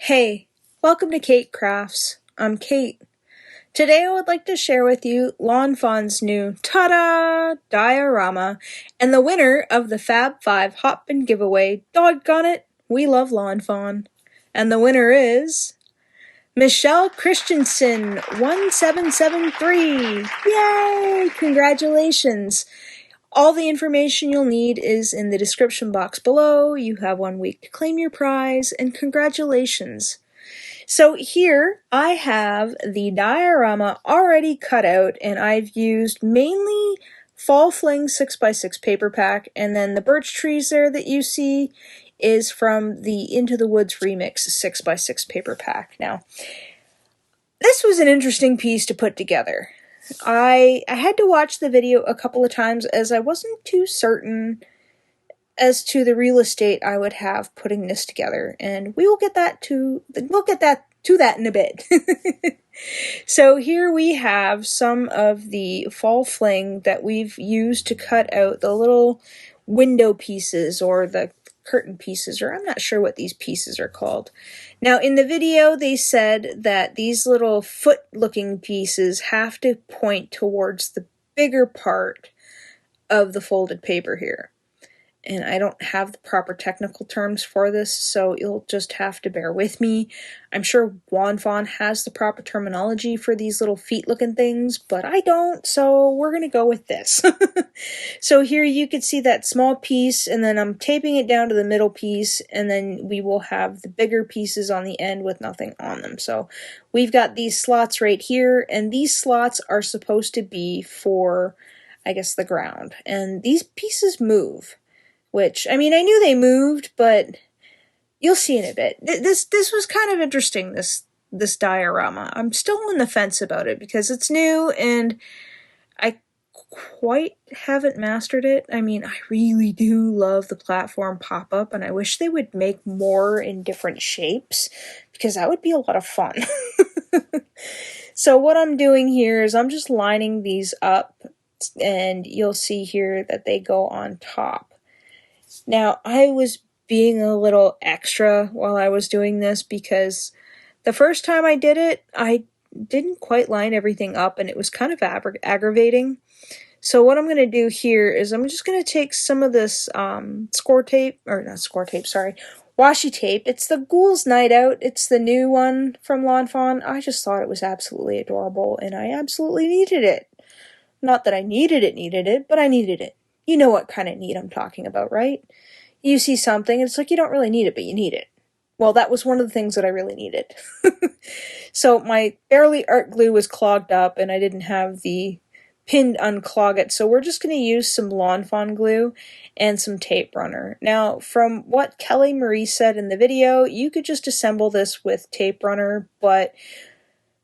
Hey, welcome to Kate Crafts. I'm Kate. Today I would like to share with you Fawns New Ta-Da Diorama and the winner of the Fab 5 Hot Bin giveaway. Doggone it, we love Fawn. And the winner is Michelle Christensen 1773. Yay! Congratulations. All the information you'll need is in the description box below. You have 1 week to claim your prize, and congratulations. So here I have the diorama already cut out, and I've used mainly Fall Fling 6x6 paper pack, and then the birch trees there that you see is from the Into the Woods Remix 6x6 paper pack. Now, this was an interesting piece to put together. I had to watch the video a couple of times as I wasn't too certain as to the real estate I would have putting this together, and we will get to that in a bit. So here we have some of the fall fling that we've used to cut out the little window pieces or the curtain pieces, or I'm not sure what these pieces are called. Now in the video they said that these little foot looking pieces have to point towards the bigger part of the folded paper here. And I don't have the proper technical terms for this, so you'll just have to bear with me. I'm sure Fawn has the proper terminology for these little feet-looking things, but I don't, so we're going to go with this. So here you can see that small piece, and then I'm taping it down to the middle piece, and then we will have the bigger pieces on the end with nothing on them. So we've got these slots right here, and these slots are supposed to be for, I guess, the ground. And these pieces move. Which, I mean, I knew they moved, but you'll see in a bit. This was kind of interesting, this diorama. I'm still on the fence about it because it's new and I quite haven't mastered it. I mean, I really do love the platform pop-up, and I wish they would make more in different shapes because that would be a lot of fun. So what I'm doing here is I'm just lining these up, and you'll see here that they go on top. Now, I was being a little extra while I was doing this because the first time I did it, I didn't quite line everything up, and it was kind of aggravating. So what I'm going to do here is I'm just going to take some of this washi tape. It's the Ghoul's Night Out. It's the new one from Fawn. I just thought it was absolutely adorable, and I absolutely needed it. Not that I needed it, but I needed it. You know what kind of need I'm talking about, right? You see something, and it's like you don't really need it, but you need it. Well, that was one of the things that I really needed. So my Barely Art glue was clogged up, and I didn't have the pin to unclog it, so we're just going to use some Fawn glue and some tape runner. Now, from what Kelly Marie said in the video, you could just assemble this with tape runner, but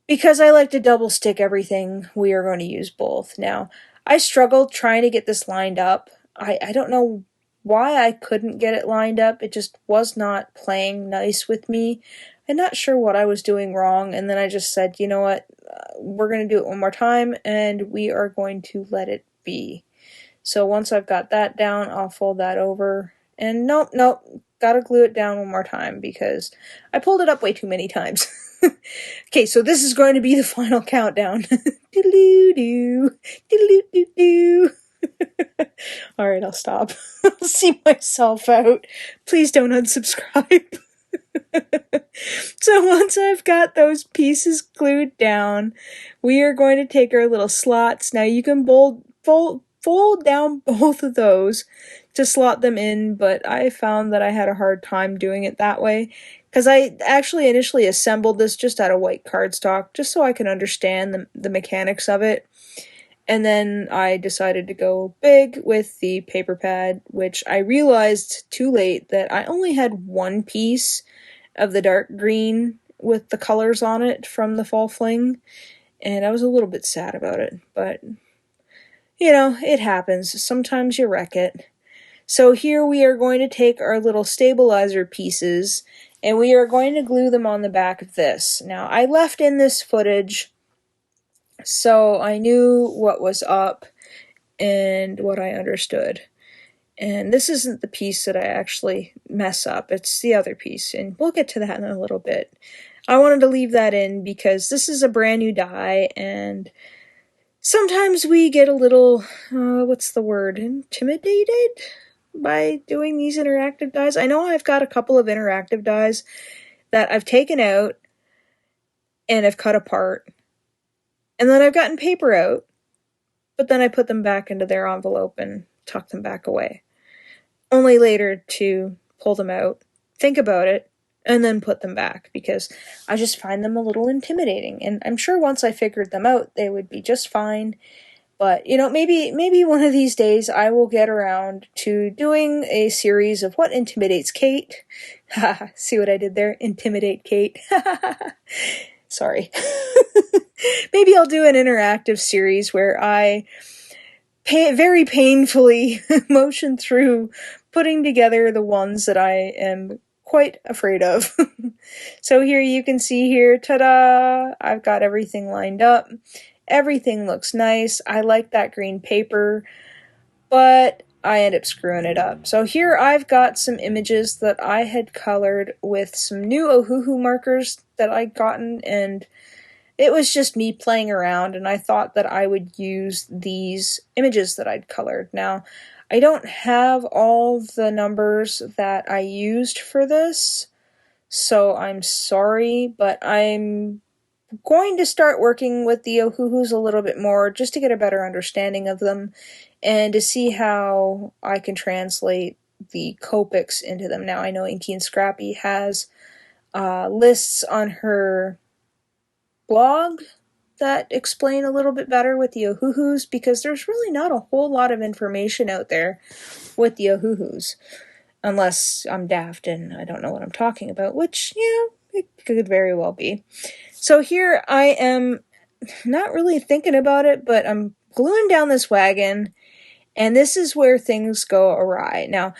because I like to double stick everything, we are going to use both. Now, I struggled trying to get this lined up. I don't know why I couldn't get it lined up. It just was not playing nice with me. I'm not sure what I was doing wrong, and then I just said, you know what, we're going to do it one more time, and we are going to let it be. So once I've got that down, I'll fold that over, and nope, gotta glue it down one more time because I pulled it up way too many times. Okay, so this is going to be the final countdown. Doodaloo-doo, doodaloo-doo-doo. Alright, I'll stop. I'll see myself out. Please don't unsubscribe. So once I've got those pieces glued down, we are going to take our little slots. Now you can fold down both of those to slot them in, but I found that I had a hard time doing it that way because I actually initially assembled this just out of white cardstock just so I can understand the mechanics of it. And then I decided to go big with the paper pad, which I realized too late that I only had one piece of the dark green with the colors on it from the Fall Fling, and I was a little bit sad about it, but you know, it happens. Sometimes you wreck it. So here we are going to take our little stabilizer pieces, and we are going to glue them on the back of this. Now, I left in this footage so I knew what was up and what I understood. And this isn't the piece that I actually mess up, it's the other piece, and we'll get to that in a little bit. I wanted to leave that in because this is a brand new die, and sometimes we get a little, what's the word, intimidated by doing these interactive dies. I know I've got a couple of interactive dies that I've taken out and I've cut apart, and then I've gotten paper out, but then I put them back into their envelope and tuck them back away. Only later to pull them out, think about it, and then put them back, because I just find them a little intimidating. And I'm sure once I figured them out, they would be just fine. But, maybe one of these days I will get around to doing a series of what intimidates Kate. See what I did there? Intimidate Kate. Sorry. Maybe I'll do an interactive series where I very painfully motion through putting together the ones that I am quite afraid of. So here you can see here, ta-da! I've got everything lined up. Everything looks nice. I like that green paper, but I end up screwing it up. So here I've got some images that I had colored with some new Ohuhu markers that I'd gotten, and it was just me playing around, and I thought that I would use these images that I'd colored. Now, I don't have all the numbers that I used for this, so I'm sorry, but I'm going to start working with the Ohuhus a little bit more just to get a better understanding of them and to see how I can translate the Copics into them. Now, I know Inky and Scrappy has lists on her blog that explain a little bit better with the Ohuhus, because there's really not a whole lot of information out there with the Ohuhus, unless I'm daft and I don't know what I'm talking about, which, it could very well be. So here I am not really thinking about it, but I'm gluing down this wagon, and this is where things go awry. Now,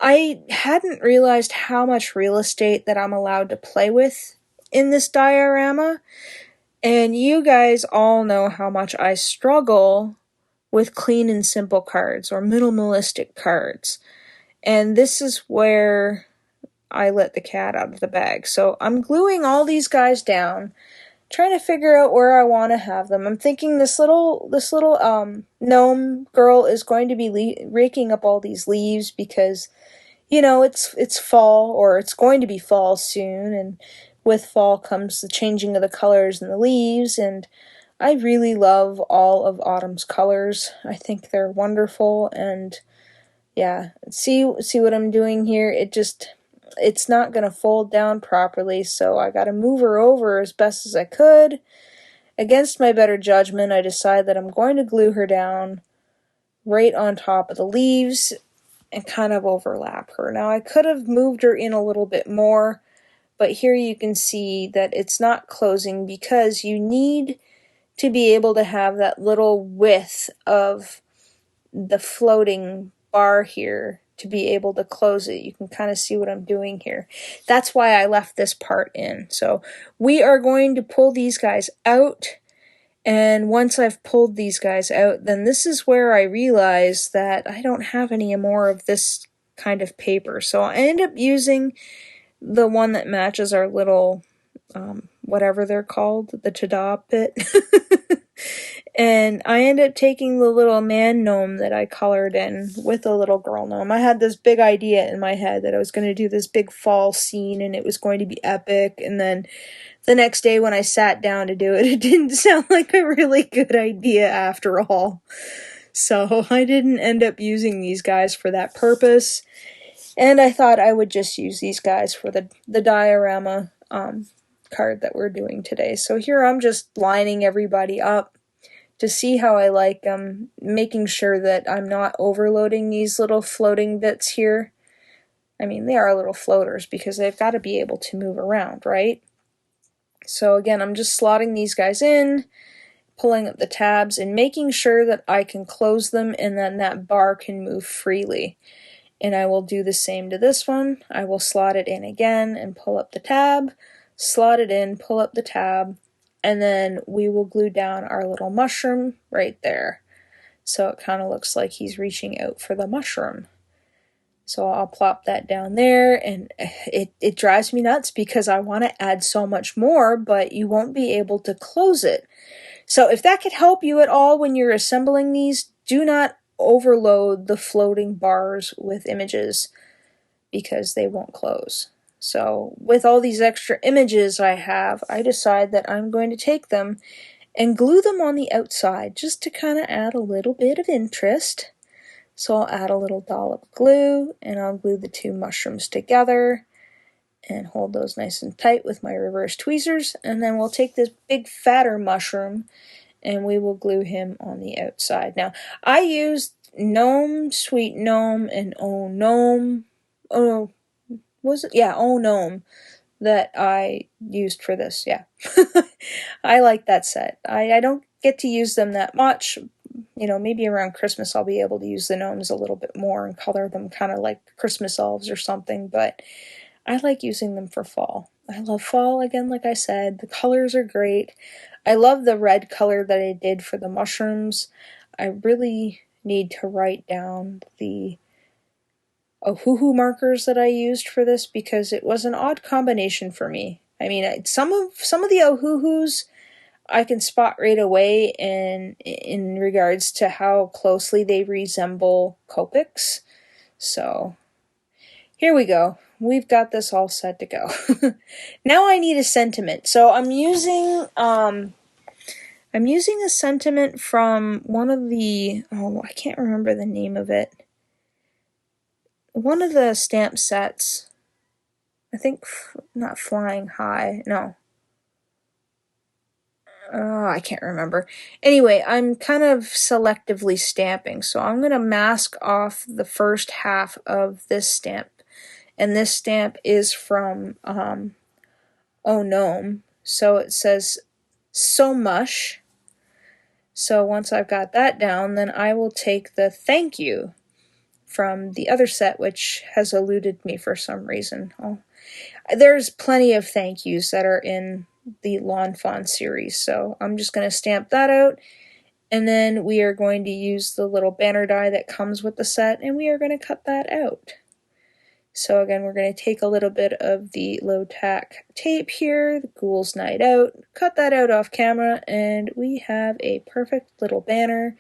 I hadn't realized how much real estate that I'm allowed to play with in this diorama, and you guys all know how much I struggle with clean and simple cards, or minimalistic cards. And this is where I let the cat out of the bag. So I'm gluing all these guys down, trying to figure out where I want to have them. I'm thinking this little gnome girl is going to be raking up all these leaves because, it's fall, or it's going to be fall soon, and with fall comes the changing of the colors and the leaves, and I really love all of autumn's colors. I think they're wonderful, and yeah, see what I'm doing here? It's not going to fold down properly, so I got to move her over as best as I could. Against my better judgment, I decide that I'm going to glue her down right on top of the leaves and kind of overlap her. Now, I could have moved her in a little bit more, but here you can see that it's not closing because you need to be able to have that little width of the floating bar here to be able to close it. You can kind of see what I'm doing here. That's why I left this part in. So we are going to pull these guys out, and once I've pulled these guys out, then this is where I realize that I don't have any more of this kind of paper. So I end up using the one that matches our little, whatever they're called, the Ta-Da bit. And I end up taking the little man gnome that I colored in with the little girl gnome. I had this big idea in my head that I was going to do this big fall scene and it was going to be epic, and then the next day when I sat down to do it, it didn't sound like a really good idea after all. So I didn't end up using these guys for that purpose, and I thought I would just use these guys for the diorama card that we're doing today. So here I'm just lining everybody up to see how I like them, making sure that I'm not overloading these little floating bits here. I mean, they are little floaters because they've got to be able to move around, right? So again, I'm just slotting these guys in, pulling up the tabs, and making sure that I can close them and then that bar can move freely. And I will do the same to this one. I will slot it in again and pull up the tab, slot it in, pull up the tab, and then we will glue down our little mushroom right there. So it kind of looks like he's reaching out for the mushroom. So I'll plop that down there, and it drives me nuts because I want to add so much more, but you won't be able to close it. So if that could help you at all when you're assembling these, do not overload the floating bars with images because they won't close. So with all these extra images I have, I decide that I'm going to take them and glue them on the outside just to kind of add a little bit of interest. So I'll add a little dollop of glue, and I'll glue the two mushrooms together and hold those nice and tight with my reverse tweezers, and then we'll take this big fatter mushroom and we will glue him on the outside. Now, I used Gnome, Sweet Gnome, and Oh Gnome. Oh, was it? Yeah, Oh Gnome that I used for this, yeah. I like that set. I don't get to use them that much. You know, maybe around Christmas I'll be able to use the gnomes a little bit more and color them kind of like Christmas elves or something, but I like using them for fall. I love fall, again, like I said. The colors are great. I love the red color that I did for the mushrooms. I really need to write down the Ohuhu markers that I used for this because it was an odd combination for me. I mean, some of the Ohuhus I can spot right away in regards to how closely they resemble Copics. So here we go. We've got this all set to go. Now I need a sentiment. So I'm using a sentiment from one of the, I can't remember the name of it. One of the stamp sets. I think not Flying High. No. I can't remember. Anyway, I'm kind of selectively stamping, so I'm going to mask off the first half of this stamp. And this stamp is from Oh Gnome. So it says So Mush. So once I've got that down, then I will take the thank you from the other set, which has eluded me for some reason. There's plenty of thank yous that are in the Lawn Fawn series, so I'm just going to stamp that out, and then we are going to use the little banner die that comes with the set, and we are going to cut that out. So again, we're going to take a little bit of the low-tack tape here, the Ghoul's Night Out, cut that out off camera, and we have a perfect little banner.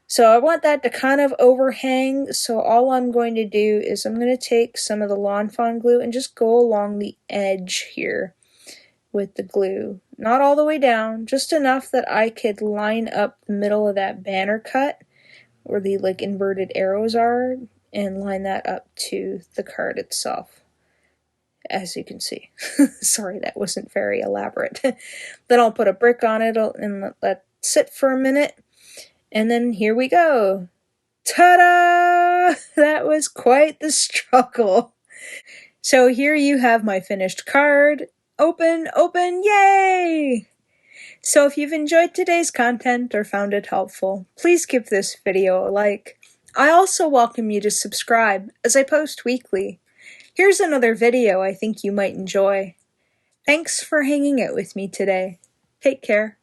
So I want that to kind of overhang, so all I'm going to do is I'm going to take some of the Lawn Fawn glue and just go along the edge here with the glue. Not all the way down, just enough that I could line up the middle of that banner cut, where the like inverted arrows are, and line that up to the card itself, as you can see. Sorry, that wasn't very elaborate. Then I'll put a brick on it and let that sit for a minute, and then here we go. Ta-da! That was quite the struggle. So here you have my finished card. Open, open, yay! So if you've enjoyed today's content or found it helpful, please give this video a like. I also welcome you to subscribe, as I post weekly. Here's another video I think you might enjoy. Thanks for hanging out with me today. Take care.